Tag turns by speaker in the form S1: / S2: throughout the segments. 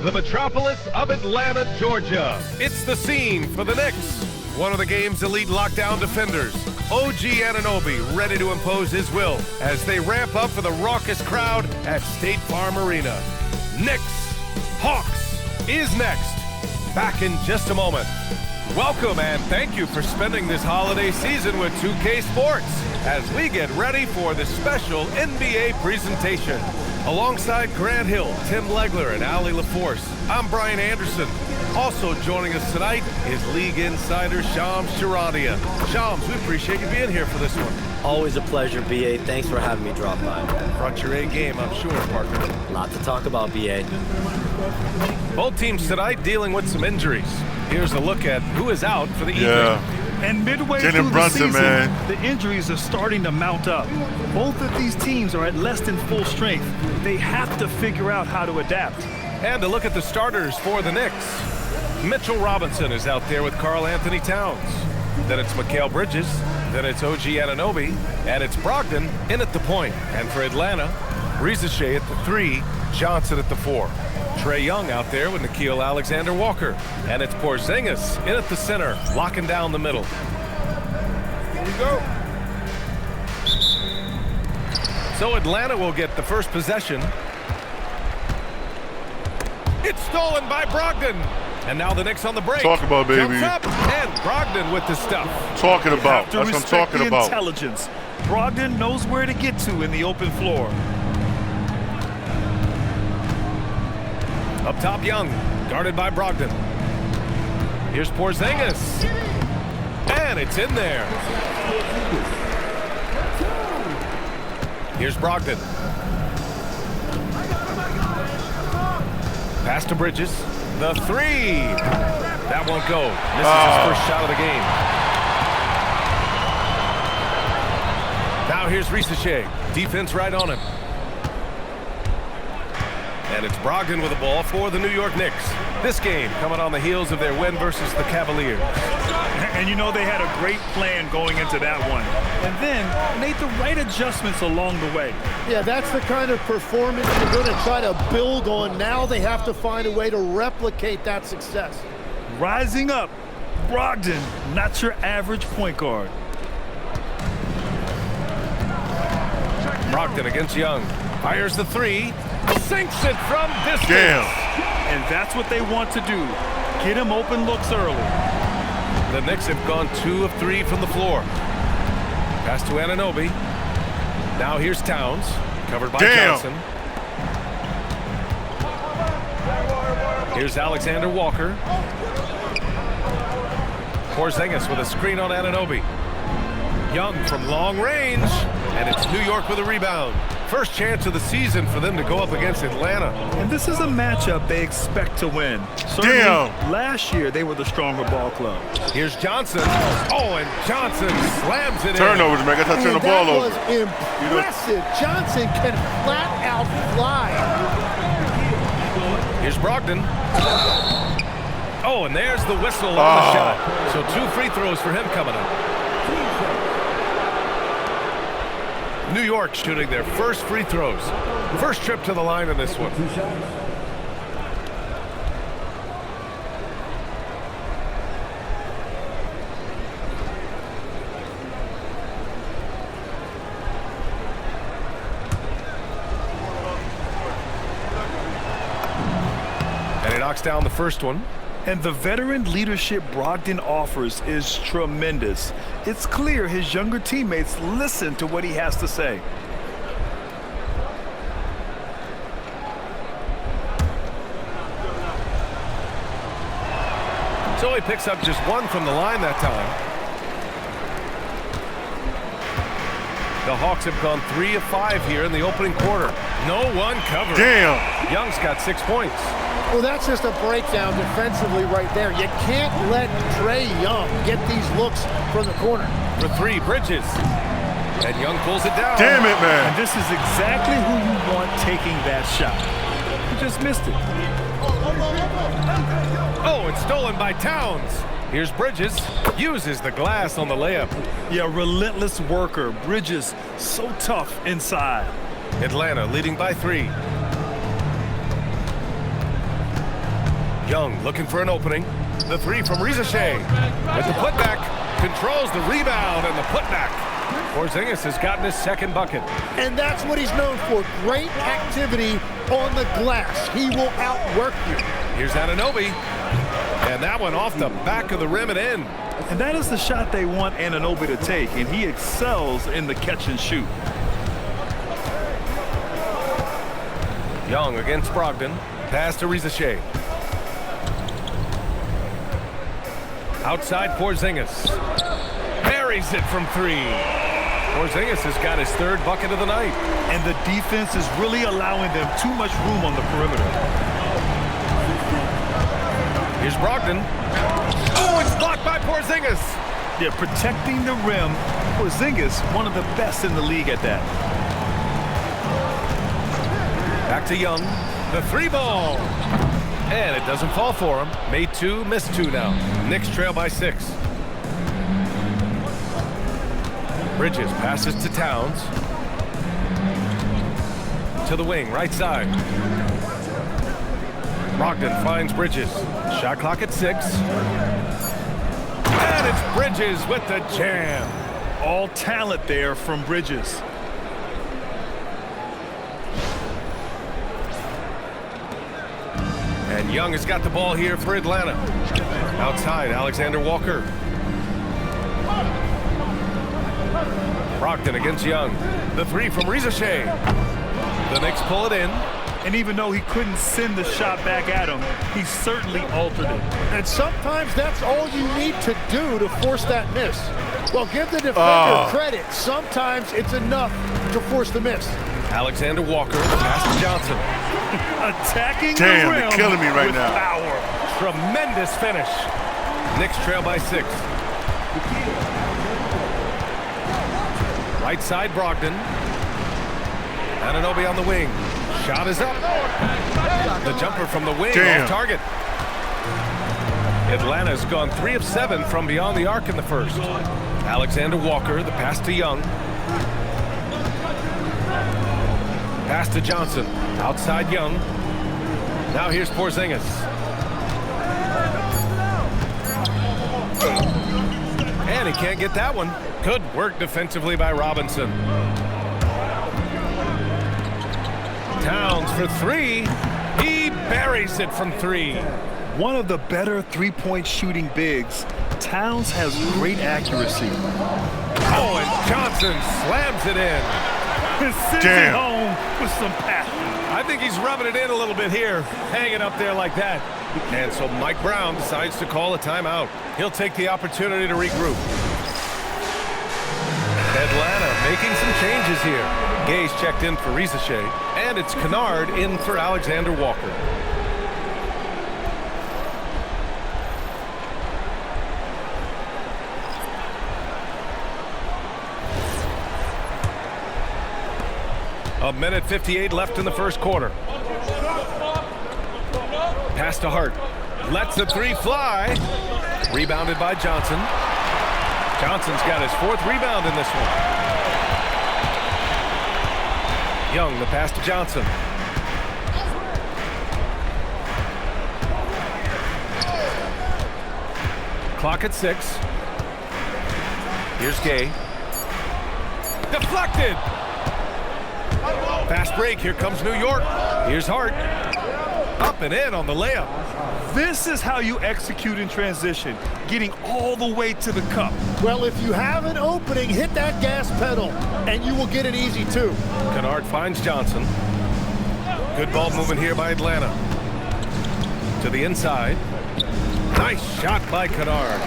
S1: the metropolis of Atlanta, Georgia. It's the scene for the Knicks. One of the game's elite lockdown defenders, OG Anunoby, ready to impose his will as they ramp up for the raucous crowd at State Farm Arena. Knicks Hawks is next. Back in just a moment. Welcome and thank you for spending this holiday season with 2K Sports as we get ready for the special NBA presentation. Alongside Grant Hill, Tim Legler, and Allie LaForce, I'm Brian Anderson. Also joining us tonight is League Insider Shams Charania. Shams, we appreciate you being here for this one.
S2: Always a pleasure, BA. Thanks for having me drop by.
S1: Brought your A game, I'm sure, partner.
S2: Lot to talk about, BA.
S1: Both teams tonight dealing with some injuries. Here's a look at who is out for the evening.
S3: And midway through the season, the injuries are starting to mount up. Both of these teams are at less than full strength. They have to figure out how to adapt.
S1: And a look at the starters for the Knicks. Mitchell Robinson is out there with Karl Anthony Towns. Then it's Mikal Bridges. Then it's OG Anunoby. And it's Brogdon in at the point. And for Atlanta, Risache at the 3, Johnson at the 4. Trae Young out there with Nickeil Alexander-Walker. And it's Porzingis in at the center, locking down the middle. Here we go. So Atlanta will get the first possession. It's stolen by Brogdon. And now the Knicks on the break.
S4: Talk about, baby.
S1: Jumps up, and Brogdon with the stuff.
S4: Talking about. That's what I'm talking about.
S3: Intelligence. Brogdon knows where to get to in the open floor.
S1: Up top, Young, guarded by Brogdon. Here's Porzingis. And it's in there. Here's Brogdon. Pass to Bridges. The 3. That won't go. This is his first shot of the game. Now here's Risache. Defense right on him. And it's Brogdon with the ball for the New York Knicks. This game coming on the heels of their win versus the Cavaliers.
S3: And you know they had a great plan going into that one. And then made the right adjustments along the way.
S5: Yeah, that's the kind of performance they're going to try to build on. Now they have to find a way to replicate that success.
S3: Rising up, Brogdon, not your average point guard.
S1: Brogdon against Young. Fires the 3. Sinks it from distance.
S4: Damn.
S3: And that's what they want to do. Get him open looks early.
S1: The Knicks have gone 2 of 3 from the floor. Pass to Anunoby. Now here's Towns, covered by Johnson. Here's Alexander Walker. Porzingis with a screen on Anunoby. Young from long range, and it's New York with a rebound. First chance of the season for them to go up against Atlanta.
S3: And this is a matchup they expect to win. Certainly, last year they were the stronger ball club.
S1: Here's Johnson. Oh, and Johnson slams it
S4: Turnovers, man. I got to turn the ball over.
S5: That was impressive. Johnson can flat out fly.
S1: Here's Brogdon. Oh, and there's the whistle on the shot. So 2 free throws for him coming up. New York shooting their first free throws. First trip to the line in this one. And he knocks down the first one.
S3: And the veteran leadership Brogdon offers is tremendous. It's clear his younger teammates listen to what he has to say.
S1: So he picks up just 1 from the line that time. The Hawks have gone 3 of 5 here in the opening quarter. No one covered.
S4: Damn.
S1: Young's got 6 points.
S5: Well, that's just a breakdown defensively right there. You can't let Trae Young get these looks from the corner.
S1: For 3, Bridges. And Young pulls it down.
S4: Damn it, man.
S3: And this is exactly who you want taking that shot. He just missed it.
S1: Oh, it's stolen by Towns. Here's Bridges. Uses the glass on the layup.
S3: Yeah, relentless worker. Bridges, so tough inside.
S1: Atlanta leading by 3. Young looking for an opening. The three from Rizashay. With the putback. Controls the rebound and the putback. Porzingis has gotten his second bucket.
S5: And that's what he's known for. Great activity on the glass. He will outwork you.
S1: Here's Anunoby. And that one off the back of the rim and in.
S3: And that is the shot they want Anunoby to take, and he excels in the catch and shoot.
S1: Young against Brogdon. Pass to Rizashay. Outside Porzingis. Buries it from three. Porzingis has got his third bucket of the night.
S3: And the defense is really allowing them too much room on the perimeter.
S1: Here's Brogdon. Oh, it's blocked by Porzingis.
S3: They're protecting the rim. Porzingis, one of the best in the league at that.
S1: Back to Young. The three ball. And it doesn't fall for him. Made two, missed two now. Knicks trail by 6. Bridges passes to Towns. To the wing, right side. Brogdon finds Bridges. Shot clock at 6. And it's Bridges with the jam.
S3: All talent there from Bridges.
S1: And Young has got the ball here for Atlanta. Outside, Alexander Walker. Brogdon against Young. The three from Rizashay. The Knicks pull it in.
S3: And even though he couldn't send the shot back at him, he certainly altered it.
S5: And sometimes that's all you need to do to force that miss. Well, give the defender credit. Sometimes it's enough to force the miss.
S1: Alexander Walker, pass to Johnson.
S3: Attacking
S4: Damn,
S3: the rim
S4: they're killing me right
S3: with
S4: now.
S3: power.
S1: Tremendous finish. Knicks trail by 6. Right side, Brogdon. Anunoby on the wing. Shot is up. The jumper from the wing off target. Atlanta's gone 3 of 7 from beyond the arc in the first. Alexander Walker, the pass to Young. Pass to Johnson. Outside Young. Now here's Porzingis. And he can't get that one. Good work defensively by Robinson. Towns for 3. He buries it from 3.
S3: One of the better three-point shooting bigs. Towns has great accuracy.
S1: Oh, and Johnson slams it in.
S3: Sends it home with some passion.
S1: I think he's rubbing it in a little bit here, hanging up there like that. And so Mike Brown decides to call a timeout. He'll take the opportunity to regroup. Atlanta making some changes here. Gay's checked in for Rizashay, and it's Kennard in for Alexander Walker. A minute 58 left in the first quarter. Pass to Hart. Lets the three fly. Rebounded by Johnson. Johnson's got his 4th rebound in this one. Young, the pass to Johnson. Clock at 6. Here's Gay. Deflected. Fast break. Here comes New York. Here's Hart. Up and in on the layup.
S3: This is how you execute in transition, getting all the way to the cup.
S5: Well, if you have an opening, hit that gas pedal, and you will get it easy, too.
S1: Kennard finds Johnson. Good ball movement here by Atlanta. To the inside. Nice shot by Kennard.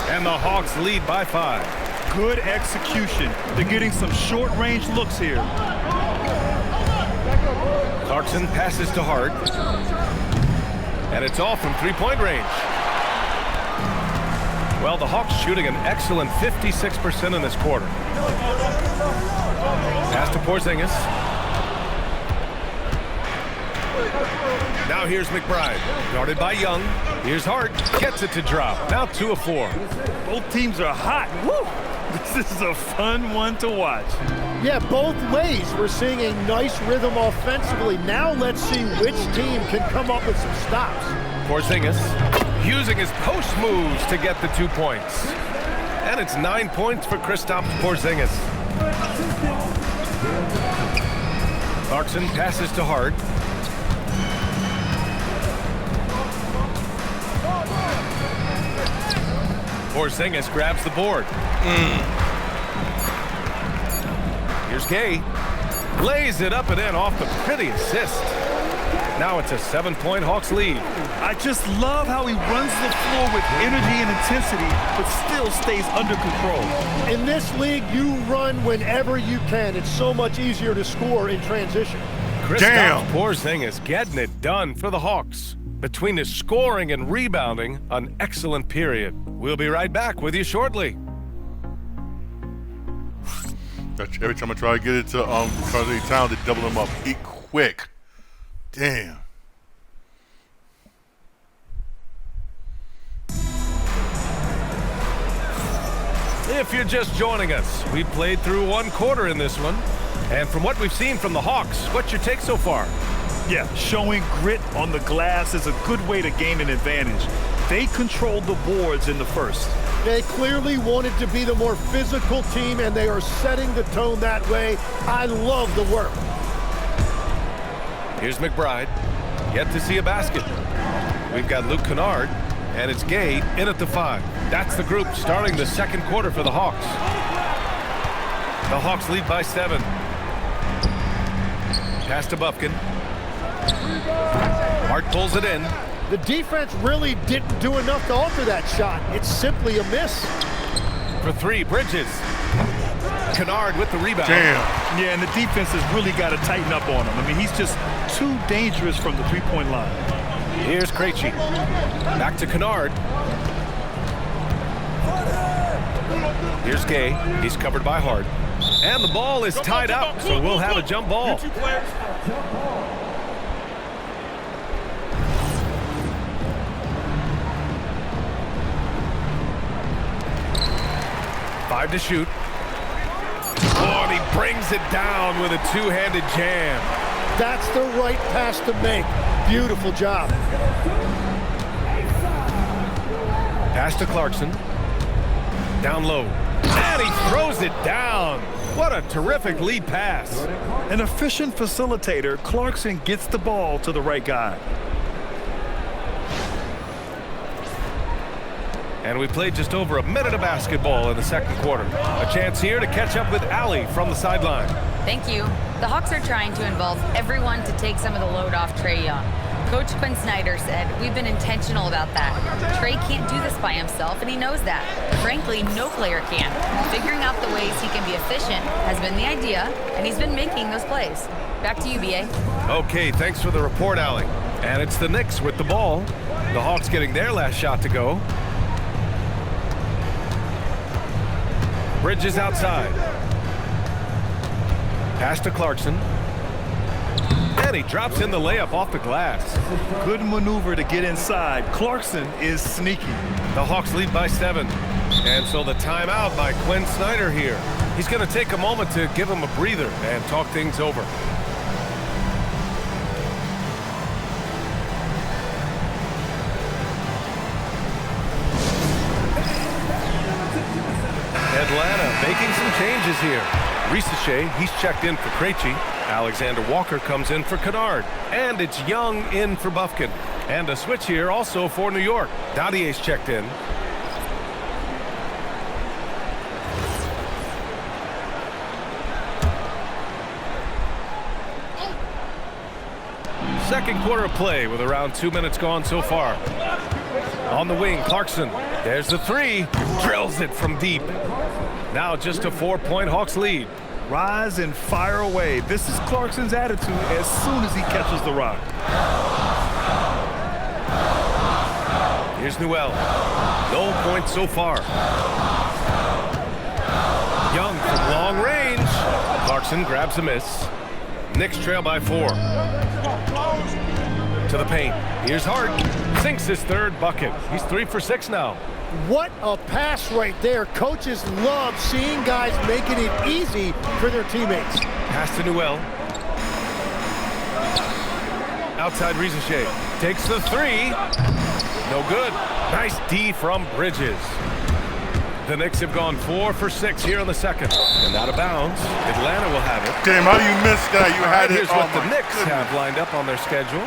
S1: And the Hawks lead by 5.
S3: Good execution. They're getting some short-range looks here.
S1: Clarkson passes to Hart. And it's all from three-point range. Well, the Hawks shooting an excellent 56% in this quarter. Pass to Porzingis. Now here's McBride. Guarded by Young. Here's Hart. Gets it to drop. Now 2 of 4.
S3: Both teams are hot. Woo! This is a fun one to watch.
S5: Yeah, both ways. We're seeing a nice rhythm offensively. Now let's see which team can come up with some stops.
S1: Porzingis using his post moves to get the 2 points. And it's 9 points for Kristaps Porzingis. Clarkson passes to Hart. Porzingis grabs the board. Here's Gay. Lays it up and in off the pretty assist. Now it's a 7-point Hawks lead.
S3: I just love how he runs the floor with energy and intensity, but still stays under control.
S5: In this league, you run whenever you can. It's so much easier to score in transition.
S1: Kristaps Porzingis getting it done for the Hawks. Between his scoring and rebounding, an excellent period. We'll be right back with you shortly.
S4: Every time I try to get it to Carly Town, they double them up. Eat quick. Damn.
S1: If you're just joining us, we played through 1 quarter in this one. And from what we've seen from the Hawks, what's your take so far?
S3: Yeah, showing grit on the glass is a good way to gain an advantage. They controlled the boards in the first.
S5: They clearly wanted to be the more physical team, and they are setting the tone that way. I love the work.
S1: Here's McBride. Yet to see a basket. We've got Luke Kennard, and it's Gay in at the 5. That's the group starting the 2nd quarter for the Hawks. The Hawks lead by 7. Pass to Bufkin. Hart pulls it in.
S5: The defense really didn't do enough to alter that shot. It's simply a miss.
S1: For 3, Bridges. Kennard with the rebound.
S4: Damn.
S3: Yeah, and the defense has really got to tighten up on him. I mean, he's just too dangerous from the three-point line.
S1: Here's Krejci. Back to Kennard. Here's Gay. He's covered by Hart. And the ball is tied up, so we'll have a jump ball. 5 to shoot. Oh, and he brings it down with a 2-handed jam.
S5: That's the right pass to make. Beautiful job.
S1: Pass to Clarkson. Down low. And he throws it down. What a terrific lead pass.
S3: An efficient facilitator, Clarkson gets the ball to the right guy.
S1: And we played just over a minute of basketball in the 2nd quarter. A chance here to catch up with Allie from the sideline.
S6: Thank you. The Hawks are trying to involve everyone to take some of the load off Trae Young. Coach Quinn Snyder said, we've been intentional about that. Trae can't do this by himself, and he knows that. Frankly, no player can. Figuring out the ways he can be efficient has been the idea, and he's been making those plays. Back to you, B.A.
S1: Okay, thanks for the report, Allie. And it's the Knicks with the ball. The Hawks getting their last shot to go. Bridges outside. Pass to Clarkson. And he drops in the layup off the glass.
S3: Good maneuver to get inside. Clarkson is sneaky.
S1: The Hawks lead by 7. And so the timeout by Quinn Snyder here. He's going to take a moment to give him a breather and talk things over. Atlanta making some changes here. Risache, he's checked in for Krejci. Alexander Walker comes in for Kennard. And it's Young in for Bufkin. And a switch here also for New York. Dadier's checked in. Second quarter of play with around 2 minutes gone so far. On the wing, Clarkson. There's the 3. Drills it from deep. Now just a 4-point Hawks lead.
S3: Rise and fire away. This is Clarkson's attitude as soon as he catches the rock.
S1: Here's Newell. No points so far. Young from long range. Clarkson grabs a miss. Knicks trail by 4. To the paint. Here's Hart. Sinks his 3rd bucket. He's 3 for 6 now.
S5: What a pass right there. Coaches love seeing guys making it easy for their teammates.
S1: Pass to Newell. Outside Risache. Takes the three. No good. Nice D from Bridges. The Knicks have gone 4 for 6 here in the second. And out of bounds. Atlanta will have it.
S4: Damn, how do you miss that? You had it.
S1: Here's what the Knicks have lined up on their schedule.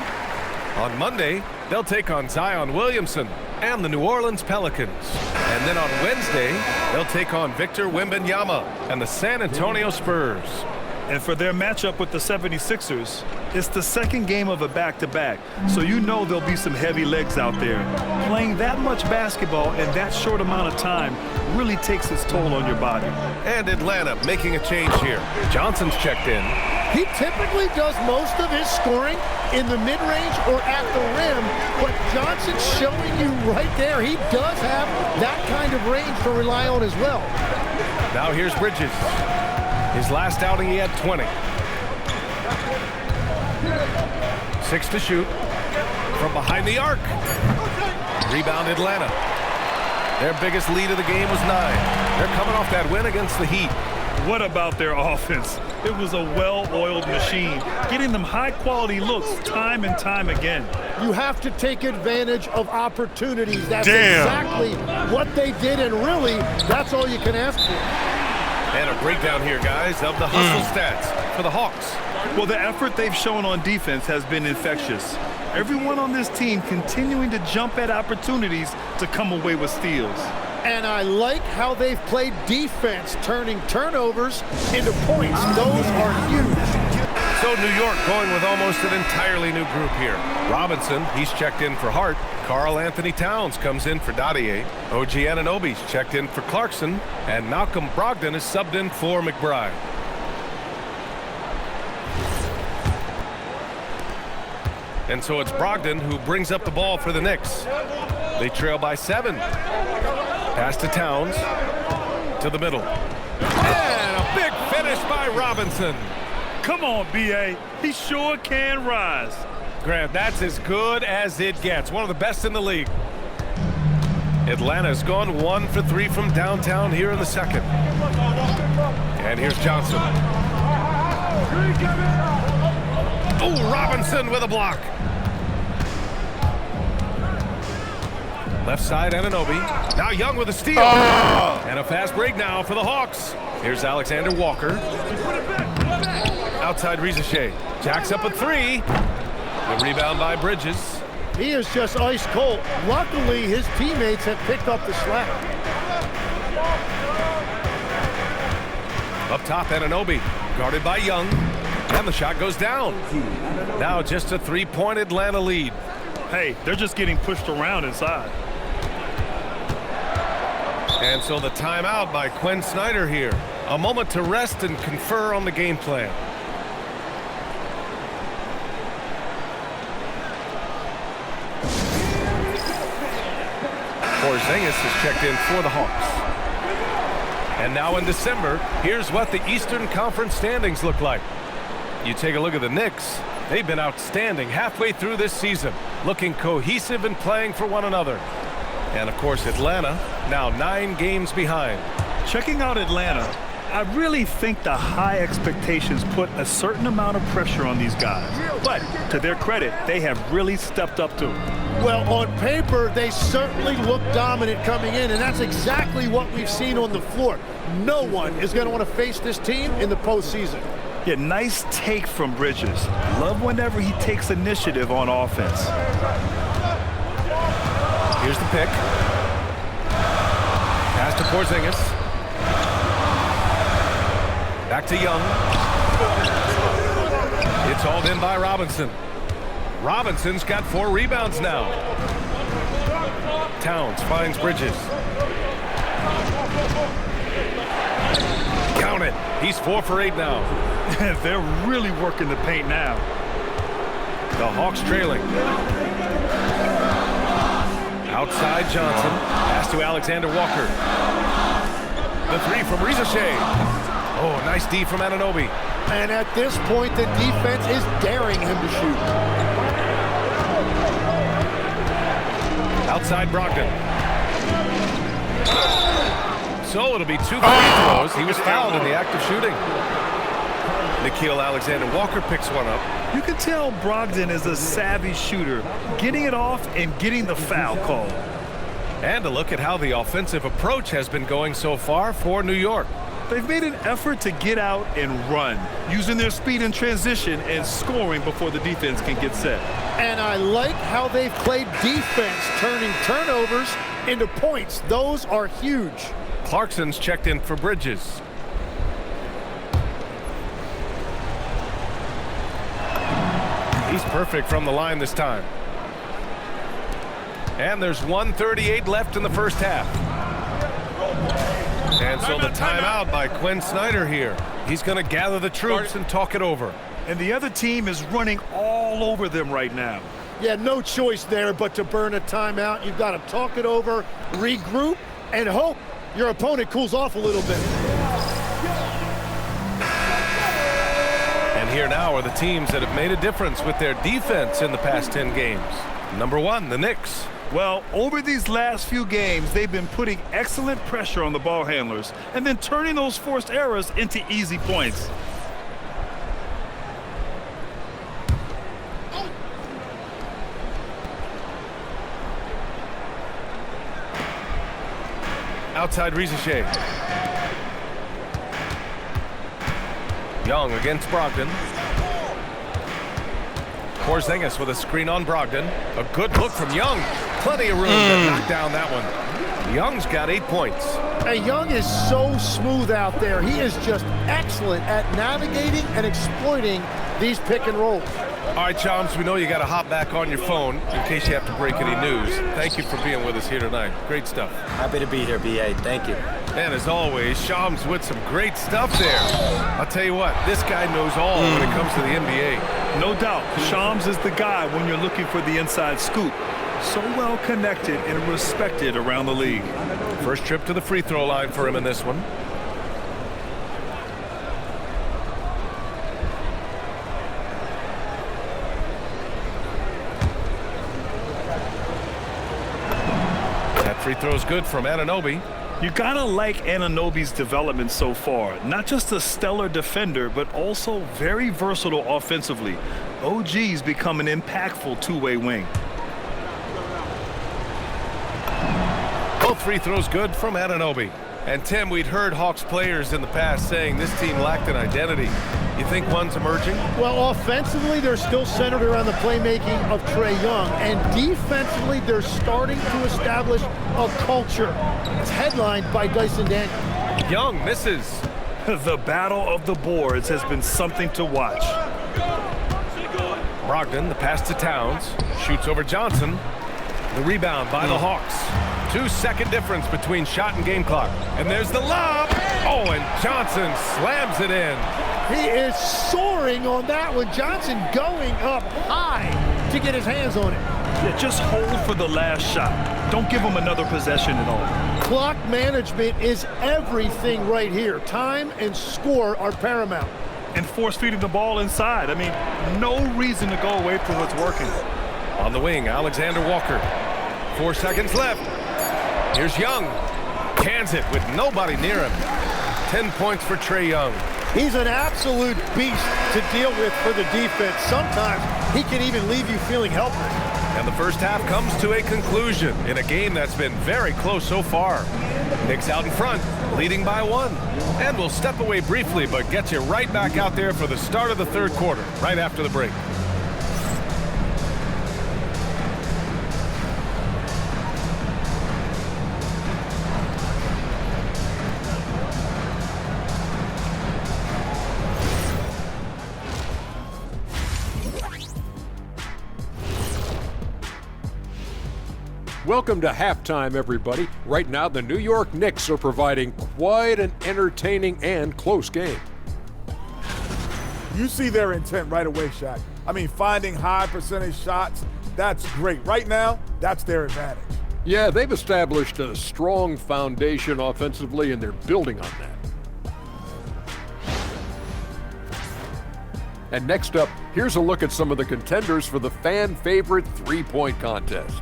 S1: On Monday, they'll take on Zion Williamson and the New Orleans Pelicans. And then on Wednesday, they'll take on Victor Wembanyama and the San Antonio Spurs.
S3: And for their matchup with the 76ers, it's the second game of a back-to-back, so you know there'll be some heavy legs out there. Playing that much basketball in that short amount of time really takes its toll on your body.
S1: And Atlanta making a change here. Johnson's checked in.
S5: He typically does most of his scoring in the mid-range or at the rim, but Johnson's showing you right there he does have that kind of range to rely on as well.
S1: Now here's Bridges. His last outing, he had 20. 6 to shoot from behind the arc. Rebound Atlanta. Their biggest lead of the game was 9. They're coming off that win against the Heat.
S3: What about their offense? It was a well-oiled machine, getting them high-quality looks time and time again.
S5: You have to take advantage of opportunities. That's
S4: Damn.
S5: exactly what they did, and really, that's all you can ask for.
S1: And a breakdown here, guys, of the hustle stats for the Hawks.
S3: Well, the effort they've shown on defense has been infectious. Everyone on this team continuing to jump at opportunities to come away with steals.
S5: And I like how they've played defense, turning turnovers into points. Those are huge.
S1: So New York going with almost an entirely new group here. Robinson, he's checked in for Hart. Karl Anthony Towns comes in for Dadier. OG Anunoby's checked in for Clarkson. And Malcolm Brogdon is subbed in for McBride. And so it's Brogdon who brings up the ball for the Knicks. They trail by 7. Pass to Towns. To the middle. And a big finish by Robinson.
S3: Come on, B.A. He sure can rise.
S1: Grant, that's as good as it gets. One of the best in the league. Atlanta's gone 1 for 3 from downtown here in the second. And here's Johnson. Oh, Robinson with a block. Left side, Anunoby. Now Young with a steal. And a fast break now for the Hawks. Here's Alexander Walker. Outside Rizachet. Jacks up a 3. The rebound by Bridges.
S5: He is just ice cold. Luckily, his teammates have picked up the slack.
S1: Up top, Anunoby. Guarded by Young. And the shot goes down. Now just a 3-point Atlanta lead.
S3: Hey, they're just getting pushed around inside.
S1: And so the timeout by Quinn Snyder here. A moment to rest and confer on the game plan. Porzingis is checked in for the Hawks. And now in December, here's what the Eastern Conference standings look like. You take a look at the Knicks. They've been outstanding halfway through this season, looking cohesive and playing for one another. And of course, Atlanta, now 9 games behind.
S3: Checking out Atlanta, I really think the high expectations put a certain amount of pressure on these guys. But to their credit, they have really stepped up to it.
S5: Well, on paper, they certainly look dominant coming in, and that's exactly what we've seen on the floor. No one is going to want to face this team in the postseason.
S3: Yeah, nice take from Bridges. Love whenever he takes initiative on offense.
S1: Here's the pick. Pass to Porzingis. Back to Young. It's hauled in by Robinson. Robinson's got 4 rebounds now. Towns finds Bridges. Count it. He's 4 for 8 now.
S3: They're really working the paint now.
S1: The Hawks trailing. Outside Johnson. Pass to Alexander Walker. The 3 from Rizachet. Oh, nice D from Anunoby.
S5: And at this point, the defense is daring him to shoot.
S1: Outside Brogdon. So it'll be 2 free throws. He was fouled in the act of shooting. Nikhil Alexander-Walker picks one up.
S3: You can tell Brogdon is a savvy shooter, getting it off and getting the foul call.
S1: And a look at how the offensive approach has been going so far for New York.
S3: They've made an effort to get out and run, using their speed in transition and scoring before the defense can get set.
S5: And I like how they've played defense, turning turnovers into points. Those are huge.
S1: Clarkson's checked in for Bridges. He's perfect from the line this time. And there's 1:38 left in the first half. And so the timeout by Quinn Snyder here. He's going to gather the troops and talk it over.
S3: And the other team is running all over them right now.
S5: Yeah, no choice there but to burn a timeout. You've got to talk it over, regroup, and hope your opponent cools off a little bit.
S1: And here now are the teams that have made a difference with their defense in the past 10 games. Number 1, the Knicks.
S3: Well, over these last few games, they've been putting excellent pressure on the ball handlers and then turning those forced errors into easy points.
S1: Outside Rizachet. Young against Brogdon. Porzingis with a screen on Brogdon. A good look from Young. Plenty of room to knock down that one. Young's got 8 points.
S5: Hey, Young is so smooth out there. He is just excellent at navigating and exploiting these pick and rolls.
S1: All right, Chums, we know you got to hop back on your phone in case you have to break any news. Thank you for being with us here tonight. Great stuff.
S2: Happy to be here, B.A. Thank you.
S1: And as always, Shams with some great stuff there. I'll tell you what, this guy knows all when it comes to the NBA.
S3: No doubt, Shams is the guy when you're looking for the inside scoop. So well connected and respected around the league.
S1: First trip to the free throw line for him in this one. That free throw's good from Anunoby.
S3: You gotta like Anunoby's development so far. Not just a stellar defender, but also very versatile offensively. OG's become an impactful two-way wing.
S1: Both free throws good from Anunoby. And Tim, we'd heard Hawks players in the past saying this team lacked an identity. You think one's emerging?
S5: Well, offensively, they're still centered around the playmaking of Trae Young. And defensively, they're starting to establish a culture. It's headlined by Dyson Daniels.
S1: Young misses.
S3: The battle of the boards has been something to watch.
S1: Brogdon, the pass to Towns. Shoots over Johnson. The rebound by the Hawks. 2-second difference between shot and game clock. And there's the lob. Oh, and Johnson slams it in.
S5: He is soaring on that one. Johnson going up high to get his hands on it.
S3: Yeah, just hold for the last shot. Don't give him another possession at all.
S5: Clock management is everything right here. Time and score are paramount.
S3: And force feeding the ball inside. I mean, no reason to go away from what's working.
S1: On the wing, Alexander Walker. 4 seconds left. Here's Young. Cans it with nobody near him. 10 points for Trae Young.
S5: He's an absolute beast to deal with for the defense. Sometimes he can even leave you feeling helpless.
S1: And the first half comes to a conclusion in a game that's been very close so far. Knicks out in front, leading by 1. And we'll step away briefly, but get you right back out there for the start of the third quarter, right after the break.
S7: Welcome to halftime, everybody. Right now, the New York Knicks are providing quite an entertaining and close game.
S8: You see their intent right away, Shaq. I mean, finding high percentage shots, that's great. Right now, that's their advantage.
S7: Yeah, they've established a strong foundation offensively, and they're building on that. And next up, here's a look at some of the contenders for the fan-favorite three-point contest.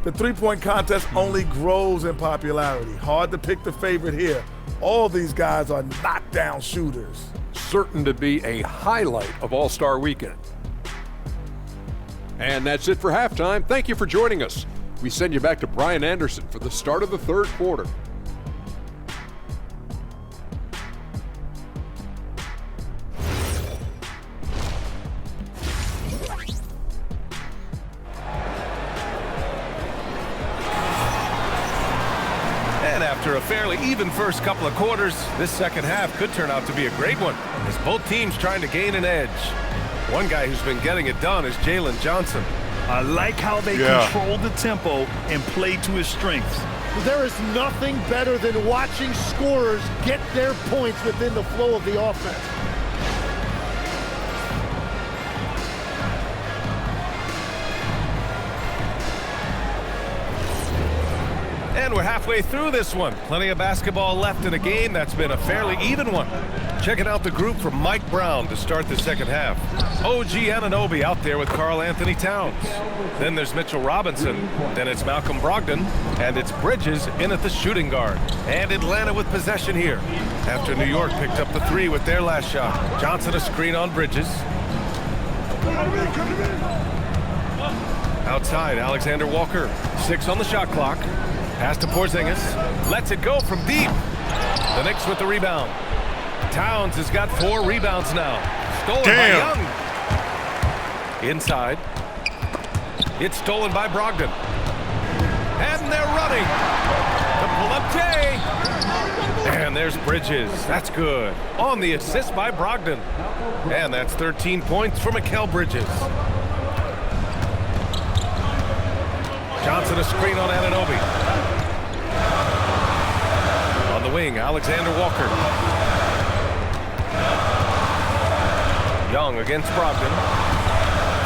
S8: The three-point contest only grows in popularity. Hard to pick the favorite here. All these guys are knockdown shooters.
S7: certain to be a highlight of All-Star Weekend. And that's it for halftime. Thank you for joining us. We send you back to Brian Anderson for the start of the third quarter.
S1: After a fairly even first couple of quarters, this second half could turn out to be a great one, as both teams trying to gain an edge. One guy who's been getting it done is Jalen Johnson.
S3: I like how they control the tempo and play to his strengths.
S5: There is nothing better than watching scorers get their points within the flow of the offense.
S1: And we're halfway through this one. Plenty of basketball left in a game that's been a fairly even one. Checking out the group from Mike Brown to start the second half. OG Anunoby out there with Karl Anthony Towns. Then there's Mitchell Robinson. Then it's Malcolm Brogdon. And it's Bridges in at the shooting guard. And Atlanta with possession here, after New York picked up the three with their last shot. Johnson a screen on Bridges. Outside, Alexander Walker. 6 on the shot clock. Pass to Porzingis. Lets it go from deep. The Knicks with the rebound. Towns has got 4 rebounds now. Stolen by Young. Inside. It's stolen by Brogdon. And they're running. The pull-up J. And there's Bridges. That's good. On the assist by Brogdon. And that's 13 points for Mikal Bridges. Johnson a screen on Anunoby. On the wing, Alexander Walker. Young against Brogdon.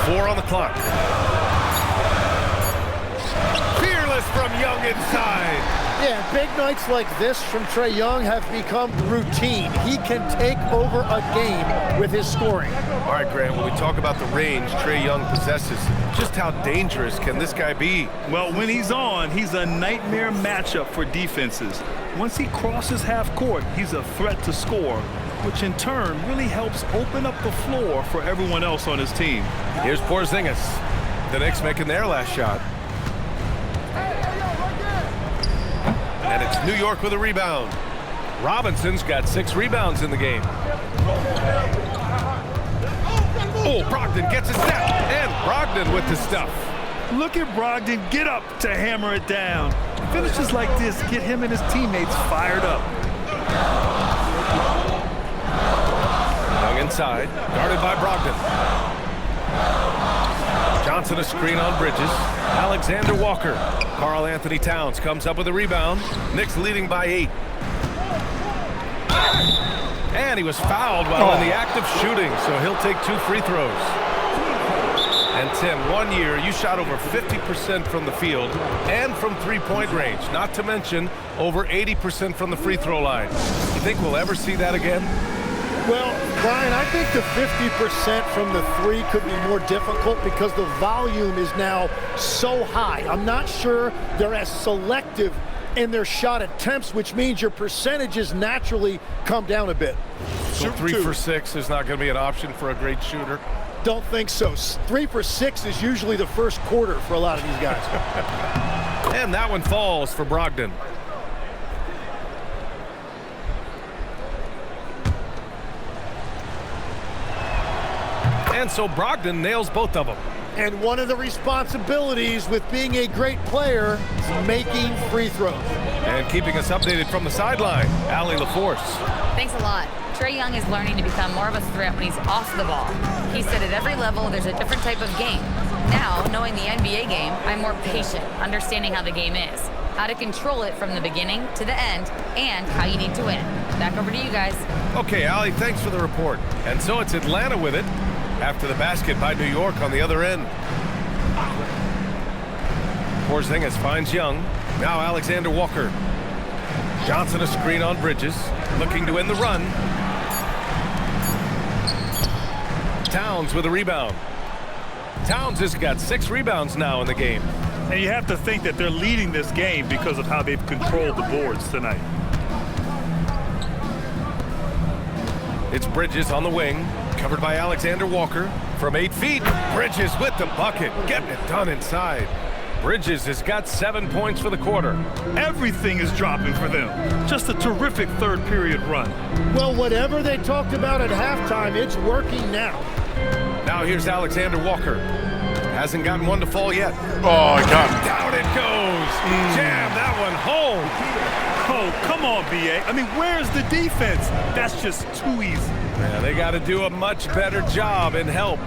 S1: 4 on the clock. Fearless from Young inside.
S5: Yeah, big nights like this from Trae Young have become routine. He can take over a game with his scoring.
S1: All right, Grant, when we talk about the range Trae Young possesses, just how dangerous can this guy be?
S3: Well, when he's on, he's a nightmare matchup for defenses. Once he crosses half court, he's a threat to score, which in turn really helps open up the floor for everyone else on his team.
S1: Here's Porzingis. The Knicks making their last shot. And it's New York with a rebound. Robinson's got 6 rebounds in the game. Oh, Brogdon gets a step. And Brogdon with the stuff.
S3: Look at Brogdon get up to hammer it down. Finishes like this get him and his teammates fired up.
S1: Young inside, guarded by Brogdon. Johnson a screen on Bridges. Alexander Walker. Karl Anthony Towns comes up with a rebound. Knicks leading by 8. And he was fouled while in the act of shooting, so he'll take 2 free throws. And Tim, 1 year, you shot over 50% from the field and from three-point range, not to mention over 80% from the free throw line. You think we'll ever see that again?
S5: Well, Brian, I think the 50% from the 3 could be more difficult because the volume is now so high. I'm not sure they're as selective in their shot attempts, which means your percentages naturally come down a bit.
S1: So 3 for 6 is not going to be an option for a great shooter?
S5: Don't think so. 3 for 6 is usually the first quarter for a lot of these guys.
S1: And that one falls for Brogdon. And so Brogdon nails both of them.
S5: And one of the responsibilities with being a great player is making free throws.
S1: And keeping us updated from the sideline, Allie LaForce.
S6: Thanks a lot. Trae Young is learning to become more of a threat when he's off the ball. He said at every level there's a different type of game. Now, knowing the NBA game, I'm more patient, understanding how the game is, how to control it from the beginning to the end, and how you need to win it. Back over to you guys.
S1: Okay, Allie, thanks for the report. And so it's Atlanta with it after the basket by New York on the other end. Porzingis finds Young. Now Alexander Walker. Johnson a screen on Bridges, looking to end the run. Towns with a rebound. Towns has got 6 rebounds now in the game.
S3: And you have to think that they're leading this game because of how they've controlled the boards tonight.
S1: It's Bridges on the wing, covered by Alexander Walker. From 8 feet, Bridges with the bucket, getting it done inside. Bridges has got 7 points for the quarter.
S3: Everything is dropping for them. Just a terrific third period run.
S5: Well, whatever they talked about at halftime, it's working now.
S1: Now here's Alexander Walker. Hasn't gotten one to fall yet.
S4: Oh, I got him.
S1: Down it goes. Jam that one home.
S3: Oh, come on, B.A. I mean, where's the defense? That's just too easy.
S1: Yeah, they got to do a much better job in help.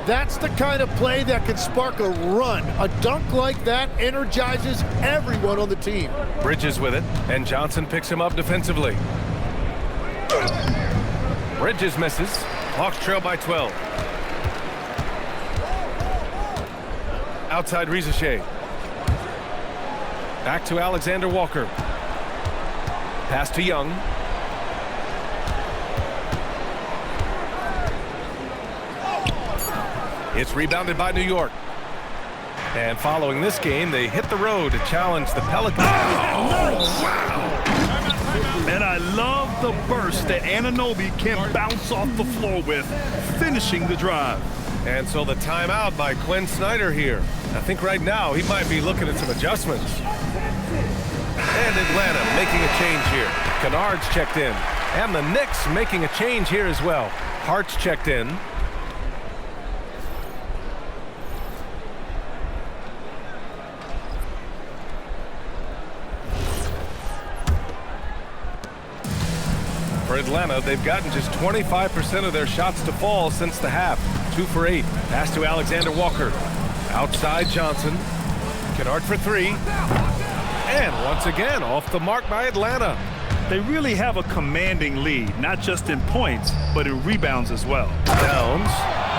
S5: That's the kind of play that can spark a run. A dunk like that energizes everyone on the team.
S1: Bridges with it, and Johnson picks him up defensively. Bridges misses. Hawks trail by 12. Outside Rizachet. Back to Alexander Walker. Pass to Young. It's rebounded by New York. And following this game, they hit the road to challenge the Pelicans. Oh, wow!
S3: And I love the burst that Anunoby can bounce off the floor with, finishing the drive.
S1: And so the timeout by Quinn Snyder here. I think right now he might be looking at some adjustments. And Atlanta making a change here. Kennard's checked in. And the Knicks making a change here as well. Hart's checked in. For Atlanta, they've gotten just 25% of their shots to fall since the half. 2 for 8. Pass to Alexander Walker. Outside Johnson. Kennard for 3. And once again, off the mark by Atlanta.
S3: They really have a commanding lead, not just in points, but in rebounds as well.
S1: Downs.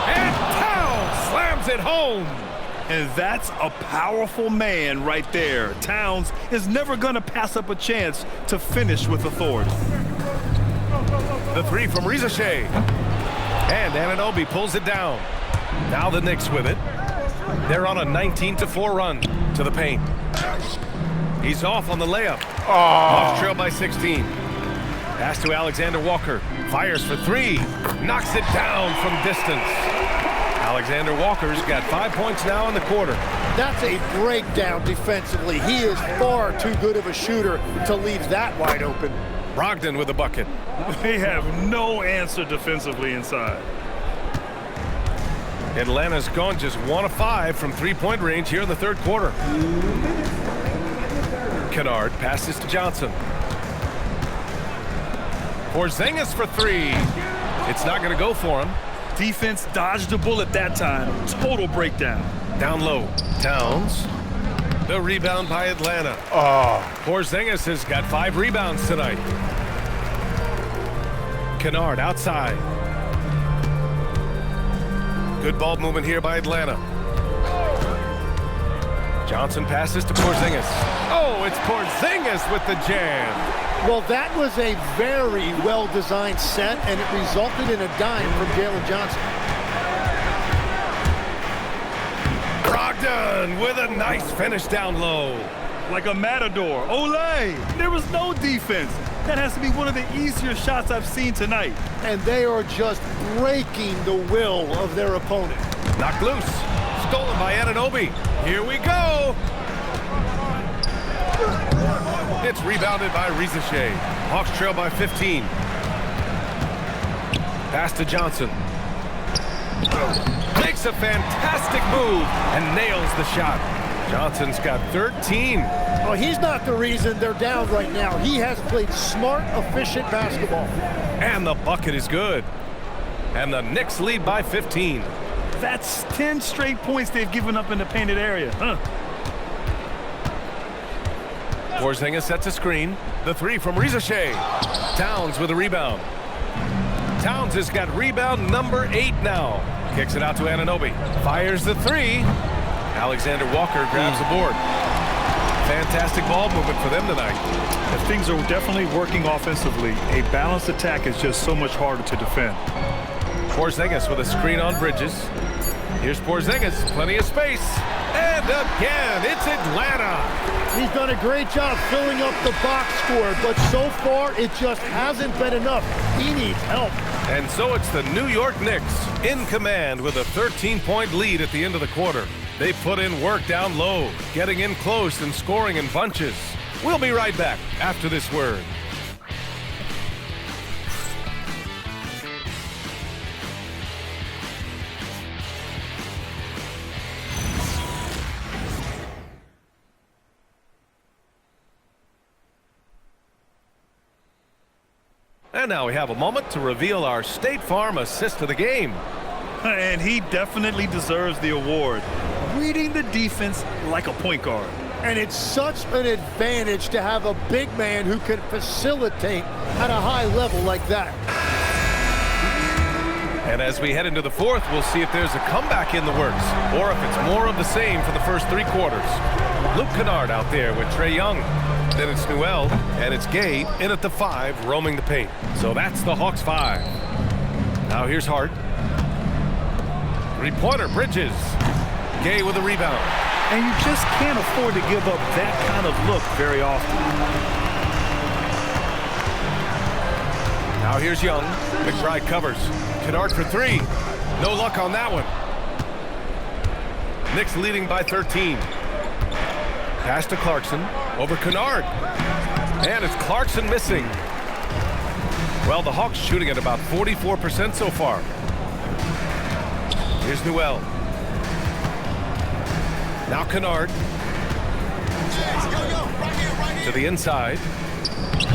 S1: And Towns slams it home.
S3: And that's a powerful man right there. Towns is never going to pass up a chance to finish with authority.
S1: The 3 from Rizachet. And Anunoby pulls it down. Now the Knicks with it. They're on a 19-4 run to the paint. He's off on the layup. Hawks trail by 16. Pass to Alexander Walker. Fires for 3. Knocks it down from distance. Alexander Walker's got 5 points now in the quarter.
S5: That's a breakdown defensively. He is far too good of a shooter to leave that wide open.
S1: Brogdon with a bucket.
S3: They have no answer defensively inside.
S1: Atlanta's gone just 1 of 5 from 3-point range here in the third quarter. Kennard passes to Johnson. Porzingis for 3. It's not going to go for him.
S3: Defense dodged a bullet that time. Total breakdown.
S1: Down low. Towns. The rebound by Atlanta. Porzingis has got 5 rebounds tonight. Kennard outside. Good ball movement here by Atlanta. Johnson passes to Porzingis. Oh, it's Porzingis with the jam.
S5: Well, that was a very well-designed set, and it resulted in a dime from Jalen Johnson.
S1: Brogdon with a nice finish down low.
S3: Like a matador. Olay! There was no defense. That has to be one of the easier shots I've seen tonight.
S5: And they are just breaking the will of their opponent.
S1: Knocked loose. Stolen by Anunoby. Here we go. It's rebounded by Rizachet. Hawks trail by 15. Pass to Johnson. Makes a fantastic move and nails the shot. Johnson's got 13.
S5: Well, he's not the reason they're down right now. He has played smart, efficient basketball.
S1: And the bucket is good. And the Knicks lead by 15.
S3: That's 10 straight points they've given up in the painted area.
S1: Porzingis sets a screen. The 3 from Rizachet. Towns with a rebound. Towns has got rebound number 8 now. Kicks it out to Anunoby. Fires the 3. Alexander Walker grabs the board. Fantastic ball movement for them tonight.
S3: As things are definitely working offensively, a balanced attack is just so much harder to defend.
S1: Porzingis with a screen on Bridges. Here's Porzingis, plenty of space. And again, it's Atlanta.
S5: He's done a great job filling up the box score, but so far it just hasn't been enough. He needs help.
S1: And so it's the New York Knicks in command with a 13-point lead at the end of the quarter. They put in work down low, getting in close and scoring in bunches. We'll be right back after this word. And now we have a moment to reveal our State Farm assist of the game.
S3: And he definitely deserves the award. Reading the defense like a point guard.
S5: And it's such an advantage to have a big man who can facilitate at a high level like that.
S1: And as we head into the fourth, we'll see if there's a comeback in the works or if it's more of the same for the first three quarters. Luke Kennard out there with Trae Young. Then it's Newell, and it's Gay in at the 5, roaming the paint. So that's the Hawks 5. Now here's Hart. Three-pointer, Bridges. Gay with a rebound.
S3: And you just can't afford to give up that kind of look very often.
S1: Now here's Young. McBride covers. Kennard for 3. No luck on that one. Knicks leading by 13. Pass to Clarkson. Over Kennard. And it's Clarkson missing. Well, the Hawks shooting at about 44% so far. Here's Newell. Now Kennard. To the inside.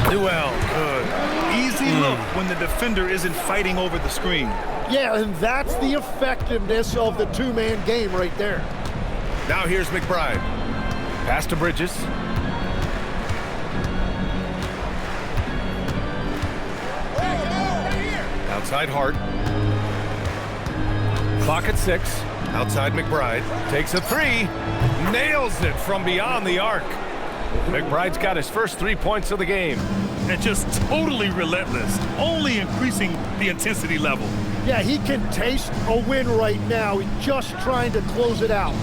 S1: Newell, good.
S3: Easy look when the defender isn't fighting over the screen.
S5: Yeah, and that's the effectiveness of the two-man game right there.
S1: Now here's McBride. Pass to Bridges. Outside Hart. Clock at 6. Outside McBride. Takes a 3. Nails it from beyond the arc. McBride's got his first 3 points of the game.
S3: And just totally relentless, only increasing the intensity level.
S5: Yeah, he can taste a win right now. He's just trying to close it out.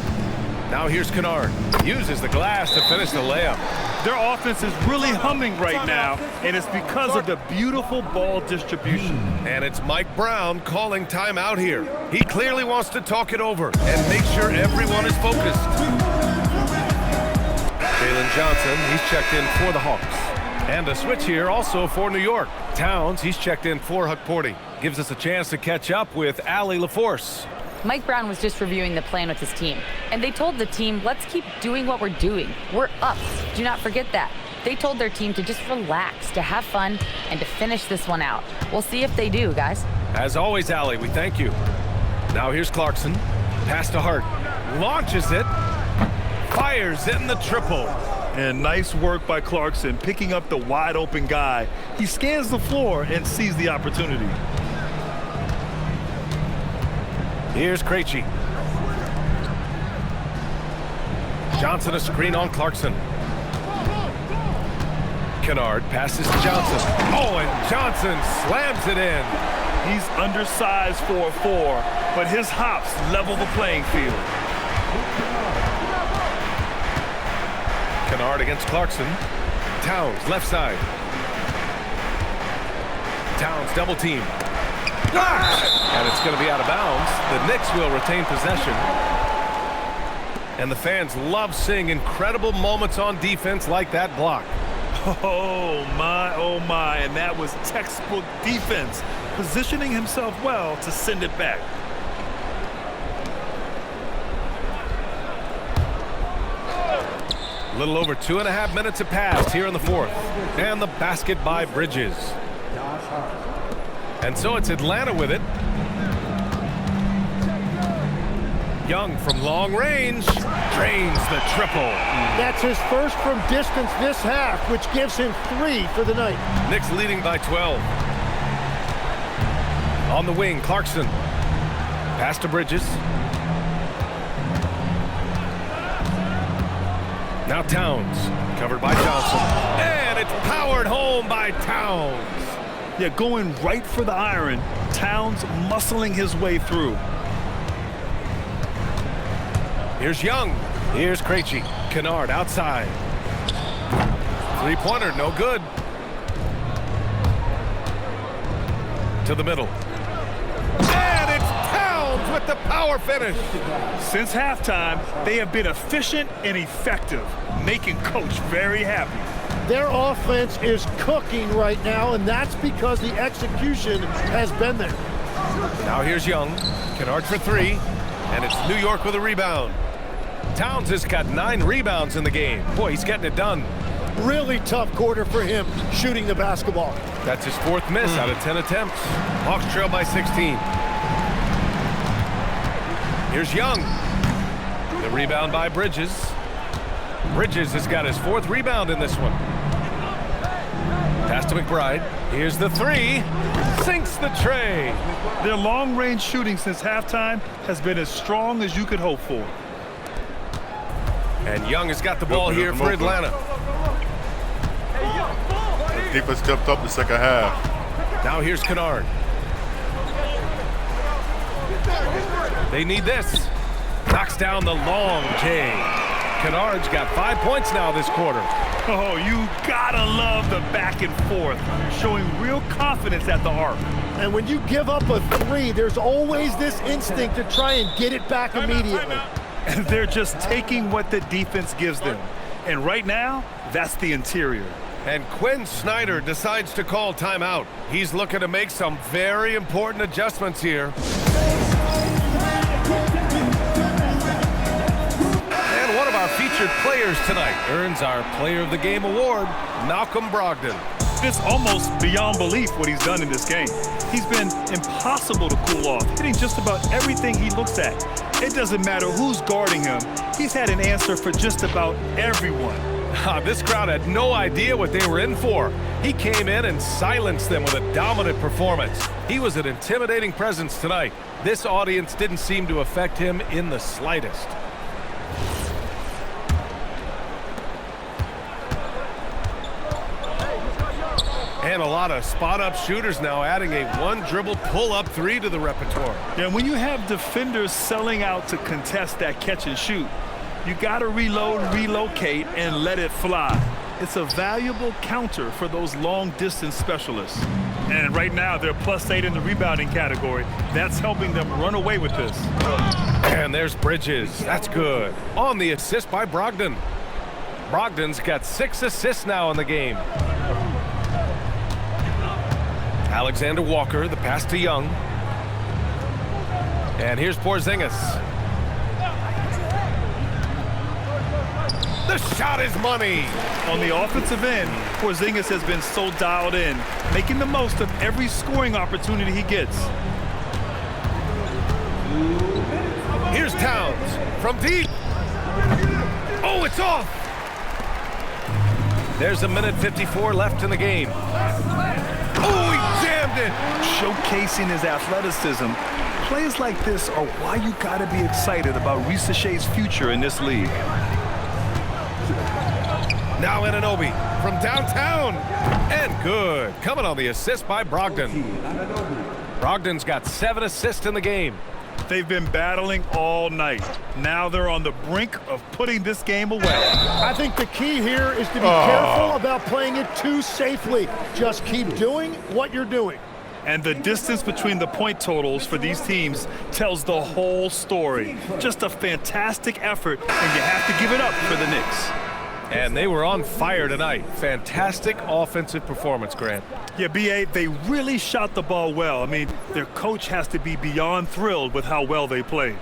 S1: Now here's Kennard. Uses the glass to finish the layup.
S3: Their offense is really humming right now, and it's because of the beautiful ball distribution.
S1: And it's Mike Brown calling timeout here. He clearly wants to talk it over and make sure everyone is focused. Jalen Johnson, he's checked in for the Hawks. And a switch here also for New York. Towns, he's checked in for Huckporty. Gives us a chance to catch up with Allie LaForce.
S6: Mike Brown was just reviewing the plan with his team. And they told the team, let's keep doing what we're doing. We're up. Do not forget that. They told their team to just relax, to have fun, and to finish this one out. We'll see if they do, guys.
S1: As always, Allie, we thank you. Now here's Clarkson. Pass to Hart. Launches it. Fires in the triple.
S3: And nice work by Clarkson, picking up the wide-open guy. He scans the floor and sees the opportunity.
S1: Here's Krejci. Johnson a screen on Clarkson. Kennard passes to Johnson. Oh, and Johnson slams it in.
S3: He's undersized for a 4, but his hops level the playing field.
S1: Kennard against Clarkson. Towns, left side. Towns, double team. And it's going to be out of bounds. The Knicks will retain possession. And the fans love seeing incredible moments on defense like that block.
S3: Oh my, and that was textbook defense, positioning himself well to send it back.
S1: A little over 2.5 minutes have passed here in the fourth. And the basket by Bridges. And so it's Atlanta with it. Young from long range drains the triple.
S5: That's his first from distance this half, which gives him 3 for the night.
S1: Knicks leading by 12. On the wing, Clarkson. Pass to Bridges. Now Towns, covered by Johnson. And it's powered home by Towns.
S3: Yeah, going right for the iron. Towns muscling his way through.
S1: Here's Young. Here's Krejci. Kennard outside. Three-pointer, no good. To the middle. And it's Towns with the power finish.
S3: Since halftime, they have been efficient and effective, making Coach very happy.
S5: Their offense is cooking right now, and that's because the execution has been there.
S1: Now here's Young. Kennard for three, and it's New York with a rebound. Towns has got 9 rebounds in the game. Boy, he's getting it done.
S5: Really tough quarter for him shooting the basketball.
S1: That's his 4th miss out of 10 attempts. Hawks trail by 16. Here's Young. The rebound by Bridges. Bridges has got his 4th rebound in this one. Pass to McBride. Here's the 3. Sinks the tray.
S3: Their long-range shooting since halftime has been as strong as you could hope for.
S1: And Young has got the ball here for Atlanta.
S4: The defense stepped up the second half.
S1: Now here's Kennard. They need this. Knocks down the long J. Kennard's got 5 points now this quarter.
S3: Oh, you gotta love the back and forth, showing real confidence at the arc.
S5: And when you give up a 3, there's always this instinct to try and get it back immediately.
S3: And they're just taking what the defense gives them. And right now, that's the interior.
S1: And Quinn Snyder decides to call timeout. He's looking to make some very important adjustments here. And one of our featured players tonight earns our Player of the Game award, Malcolm Brogdon.
S3: It's almost beyond belief what he's done in this game. He's been impossible to cool off, hitting just about everything he looks at. It doesn't matter who's guarding him. He's had an answer for just about everyone.
S1: This crowd had no idea what they were in for. He came in and silenced them with a dominant performance. He was an intimidating presence tonight. This audience didn't seem to affect him in the slightest. And a lot of spot-up shooters now, adding a one-dribble pull-up 3 to the repertoire.
S3: Yeah, when you have defenders selling out to contest that catch and shoot, you got to reload, relocate, and let it fly. It's a valuable counter for those long-distance specialists. And right now, they're +8 in the rebounding category. That's helping them run away with this.
S1: And there's Bridges. That's good. On the assist by Brogdon. Brogdon's got 6 assists now in the game. Alexander Walker, the pass to Young. And here's Porzingis. The shot is money.
S3: On the offensive end, Porzingis has been so dialed in, making the most of every scoring opportunity he gets.
S1: Here's Towns from deep. Oh, it's off. There's a minute 54 left in the game. Oh, he jammed it.
S3: Showcasing his athleticism. Plays like this are why you got to be excited about Risa Shea's future in this league.
S1: Now Anunoby from downtown. And good. Coming on the assist by Brogdon. Brogdon's got 7 assists in the game.
S3: They've been battling all night. Now they're on the brink of putting this game away.
S5: I think the key here is to be careful about playing it too safely. Just keep doing what you're doing.
S3: And the distance between the point totals for these teams tells the whole story. Just a fantastic effort, and you have to give it up for the Knicks.
S1: And they were on fire tonight. Fantastic offensive performance, Grant.
S3: Yeah, B.A., they really shot the ball well. I mean, their coach has to be beyond thrilled with how well they played.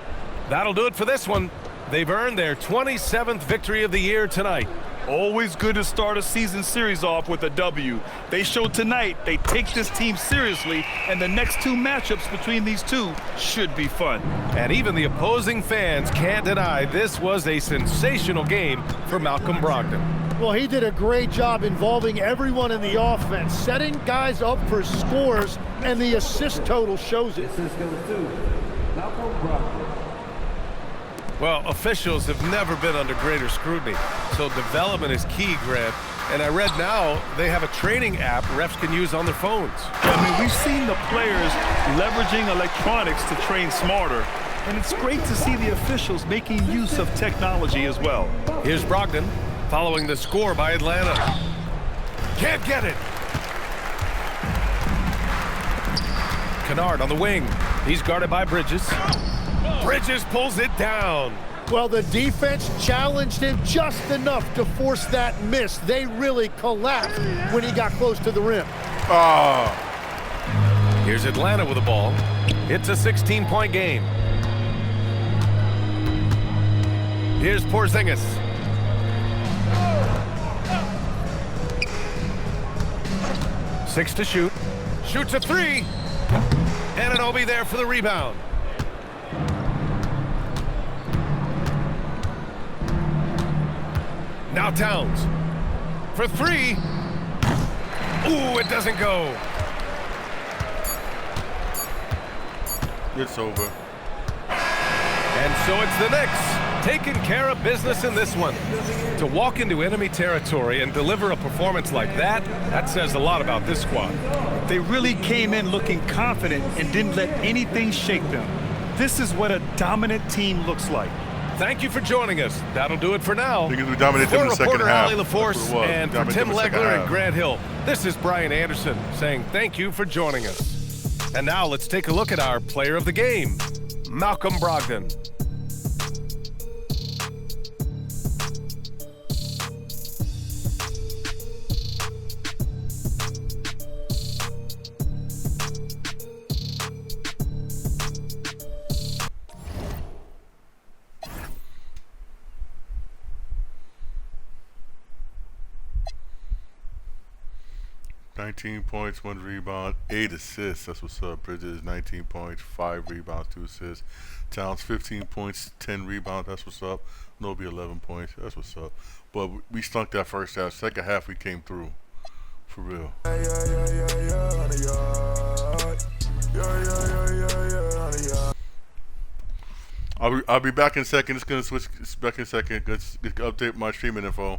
S1: That'll do it for this one. They've earned their 27th victory of the year tonight.
S3: Always good to start a season series off with a W. They showed tonight they take this team seriously, and the next 2 matchups between these two should be fun.
S1: And even the opposing fans can't deny this was a sensational game for Malcolm Brogdon.
S5: Well, he did a great job involving everyone in the offense, setting guys up for scores, and the assist total shows it.
S1: Well, officials have never been under greater scrutiny, so development is key, Grant. And I read now they have a training app refs can use on their phones.
S3: I mean, we've seen the players leveraging electronics to train smarter, and it's great to see the officials making use of technology as well.
S1: Here's Brogdon following the score by Atlanta. Can't get it. Kennard on the wing. He's guarded by Bridges. Bridges pulls it down.
S5: Well, the defense challenged him just enough to force that miss. They really collapsed when he got close to the rim.
S4: Oh.
S1: Here's Atlanta with the ball. It's a 16-point game. Here's Porzingis. Six to shoot. Shoots a three. Anunoby there for the rebound. Now Towns for three. Ooh, it doesn't go.
S4: It's over.
S1: And so it's the Knicks taking care of business in this one. To walk into enemy territory and deliver a performance like that says a lot about this squad.
S3: They really came in looking confident and didn't let anything shake them. This is what a dominant team looks like.
S1: Thank you for joining us. That'll do it for now.
S4: Because we dominated them in the second
S1: reporter
S4: half.
S1: Ali LaForce and for Tim Legler and Grant Hill, this is Brian Anderson saying thank you for joining us. And now let's take a look at our player of the game, Malcolm Brogdon.
S4: Points, 1 rebound, 8 assists. That's what's up. Bridges, 19 points, 5 rebounds, 2 assists. Towns, 15 points, 10 rebounds. That's what's up. Nobi, 11 points. That's what's up. But we stunk that first half. Second half, we came through. For real. I'll be back in a second. Just gonna switch back in a second. Let's update my streaming info.